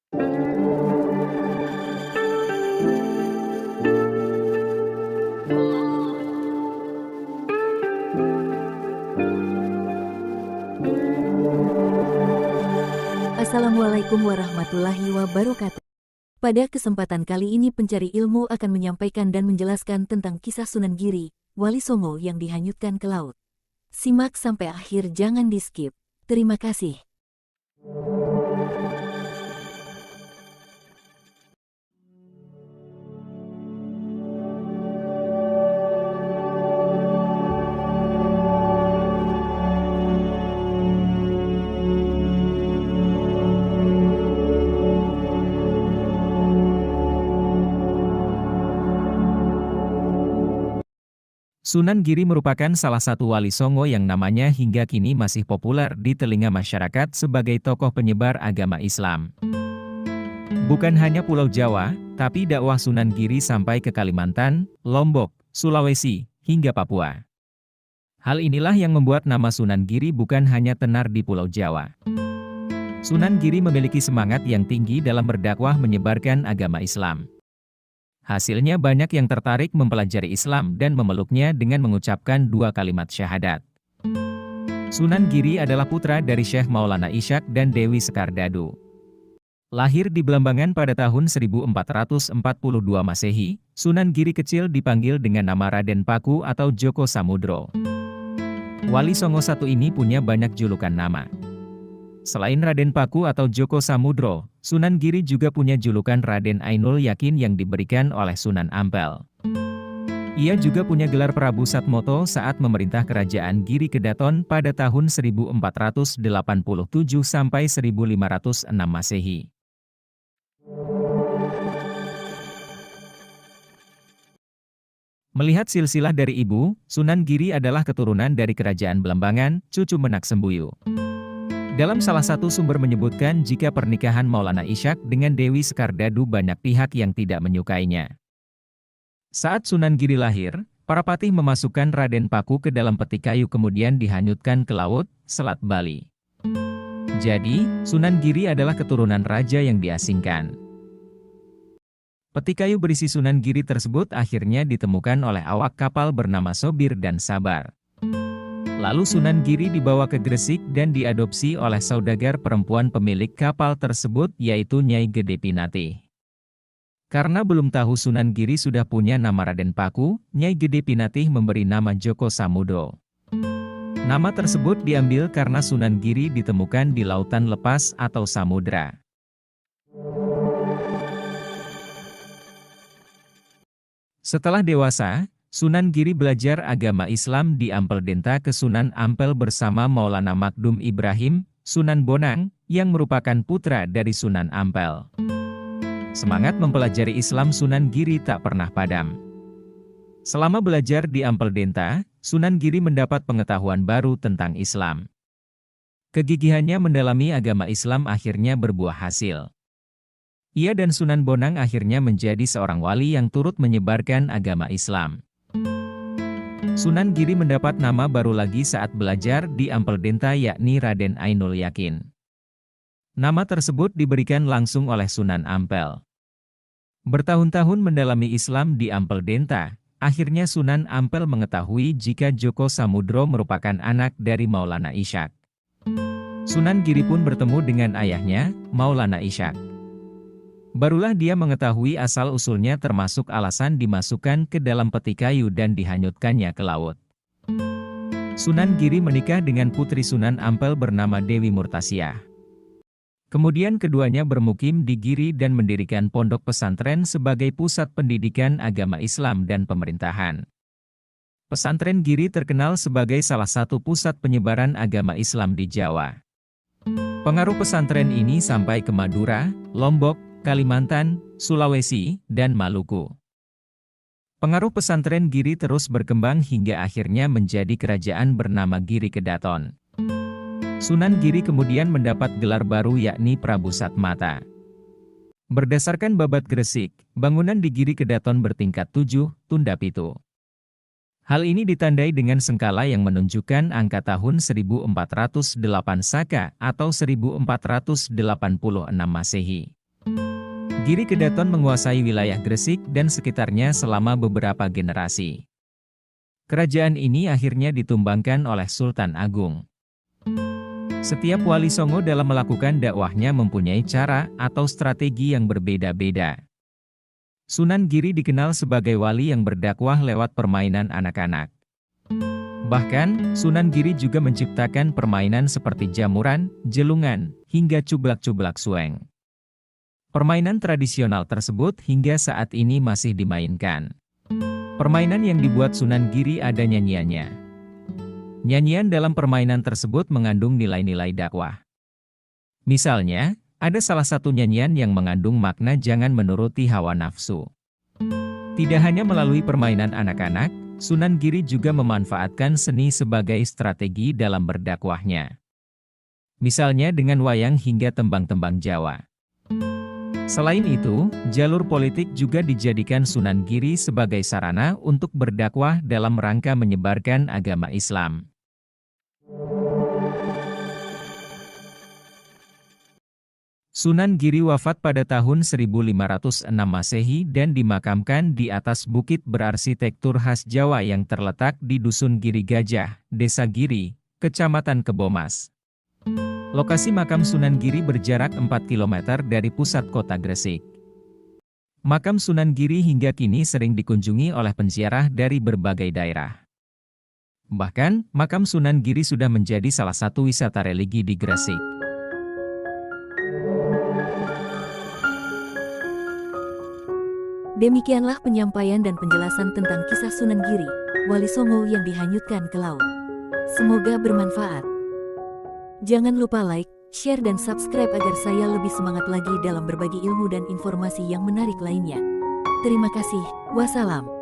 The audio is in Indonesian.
Assalamualaikum warahmatullahi wabarakatuh. Pada kesempatan kali ini pencari ilmu akan menyampaikan dan menjelaskan tentang kisah Sunan Giri, Wali Songo yang dihanyutkan ke laut. Simak sampai akhir, jangan di-skip. Terima kasih. Sunan Giri merupakan salah satu wali Songo yang namanya hingga kini masih populer di telinga masyarakat sebagai tokoh penyebar agama Islam. Bukan hanya Pulau Jawa, tapi dakwah Sunan Giri sampai ke Kalimantan, Lombok, Sulawesi, hingga Papua. Hal inilah yang membuat nama Sunan Giri bukan hanya tenar di Pulau Jawa. Sunan Giri memiliki semangat yang tinggi dalam berdakwah menyebarkan agama Islam. Hasilnya banyak yang tertarik mempelajari Islam dan memeluknya dengan mengucapkan 2 kalimat syahadat. Sunan Giri adalah putra dari Syekh Maulana Ishaq dan Dewi Sekardadu. Lahir di Belambangan pada tahun 1442 Masehi, Sunan Giri kecil dipanggil dengan nama Raden Paku atau Joko Samudro. Wali Songo satu ini punya banyak julukan nama. Selain Raden Paku atau Joko Samudro, Sunan Giri juga punya julukan Raden Ainul Yakin yang diberikan oleh Sunan Ampel. Ia juga punya gelar Prabu Satmoto saat memerintah kerajaan Giri Kedaton pada tahun 1487 sampai 1506 Masehi. Melihat silsilah dari ibu, Sunan Giri adalah keturunan dari kerajaan Belambangan, cucu Menak Sembuyu. Dalam salah satu sumber menyebutkan jika pernikahan Maulana Ishaq dengan Dewi Sekardadu banyak pihak yang tidak menyukainya. Saat Sunan Giri lahir, para patih memasukkan Raden Paku ke dalam peti kayu kemudian dihanyutkan ke laut, Selat Bali. Jadi, Sunan Giri adalah keturunan raja yang diasingkan. Peti kayu berisi Sunan Giri tersebut akhirnya ditemukan oleh awak kapal bernama Sobir dan Sabar. Lalu Sunan Giri dibawa ke Gresik dan diadopsi oleh saudagar perempuan pemilik kapal tersebut yaitu Nyai Gede Pinatih. Karena belum tahu Sunan Giri sudah punya nama Raden Paku, Nyai Gede Pinatih memberi nama Joko Samudro. Nama tersebut diambil karena Sunan Giri ditemukan di lautan lepas atau samudra. Setelah dewasa, Sunan Giri belajar agama Islam di Ampel Denta ke Sunan Ampel bersama Maulana Makdum Ibrahim, Sunan Bonang, yang merupakan putra dari Sunan Ampel. Semangat mempelajari Islam Sunan Giri tak pernah padam. Selama belajar di Ampel Denta, Sunan Giri mendapat pengetahuan baru tentang Islam. Kegigihannya mendalami agama Islam akhirnya berbuah hasil. Ia dan Sunan Bonang akhirnya menjadi seorang wali yang turut menyebarkan agama Islam. Sunan Giri mendapat nama baru lagi saat belajar di Ampel Denta yakni Raden Ainul Yakin. Nama tersebut diberikan langsung oleh Sunan Ampel. Bertahun-tahun mendalami Islam di Ampel Denta, akhirnya Sunan Ampel mengetahui jika Joko Samudro merupakan anak dari Maulana Ishaq. Sunan Giri pun bertemu dengan ayahnya, Maulana Ishaq. Barulah dia mengetahui asal-usulnya termasuk alasan dimasukkan ke dalam peti kayu dan dihanyutkannya ke laut. Sunan Giri menikah dengan putri Sunan Ampel bernama Dewi Murtasiah. Kemudian keduanya bermukim di Giri dan mendirikan pondok pesantren sebagai pusat pendidikan agama Islam dan pemerintahan. Pesantren Giri terkenal sebagai salah satu pusat penyebaran agama Islam di Jawa. Pengaruh pesantren ini sampai ke Madura, Lombok, Kalimantan, Sulawesi, dan Maluku. Pengaruh pesantren Giri terus berkembang hingga akhirnya menjadi kerajaan bernama Giri Kedaton. Sunan Giri kemudian mendapat gelar baru yakni Prabu Satmata. Berdasarkan Babat Gresik, bangunan di Giri Kedaton bertingkat 7, tunda pitu. Hal ini ditandai dengan sengkala yang menunjukkan angka tahun 1408 Saka atau 1486 Masehi. Giri Kedaton menguasai wilayah Gresik dan sekitarnya selama beberapa generasi. Kerajaan ini akhirnya ditumbangkan oleh Sultan Agung. Setiap wali Songo dalam melakukan dakwahnya mempunyai cara atau strategi yang berbeda-beda. Sunan Giri dikenal sebagai wali yang berdakwah lewat permainan anak-anak. Bahkan, Sunan Giri juga menciptakan permainan seperti jamuran, jelungan, hingga cublak-cublak sueng. Permainan tradisional tersebut hingga saat ini masih dimainkan. Permainan yang dibuat Sunan Giri ada nyanyiannya. Nyanyian dalam permainan tersebut mengandung nilai-nilai dakwah. Misalnya, ada salah satu nyanyian yang mengandung makna jangan menuruti hawa nafsu. Tidak hanya melalui permainan anak-anak, Sunan Giri juga memanfaatkan seni sebagai strategi dalam berdakwahnya. Misalnya dengan wayang hingga tembang-tembang Jawa. Selain itu, jalur politik juga dijadikan Sunan Giri sebagai sarana untuk berdakwah dalam rangka menyebarkan agama Islam. Sunan Giri wafat pada tahun 1506 Masehi dan dimakamkan di atas bukit berarsitektur khas Jawa yang terletak di Dusun Giri Gajah, Desa Giri, Kecamatan Kebomas. Lokasi makam Sunan Giri berjarak 4 km dari pusat kota Gresik. Makam Sunan Giri hingga kini sering dikunjungi oleh penziarah dari berbagai daerah. Bahkan, makam Sunan Giri sudah menjadi salah satu wisata religi di Gresik. Demikianlah penyampaian dan penjelasan tentang kisah Sunan Giri, wali Songo yang dihanyutkan ke laut. Semoga bermanfaat. Jangan lupa like, share dan subscribe agar saya lebih semangat lagi dalam berbagi ilmu dan informasi yang menarik lainnya. Terima kasih, wassalam.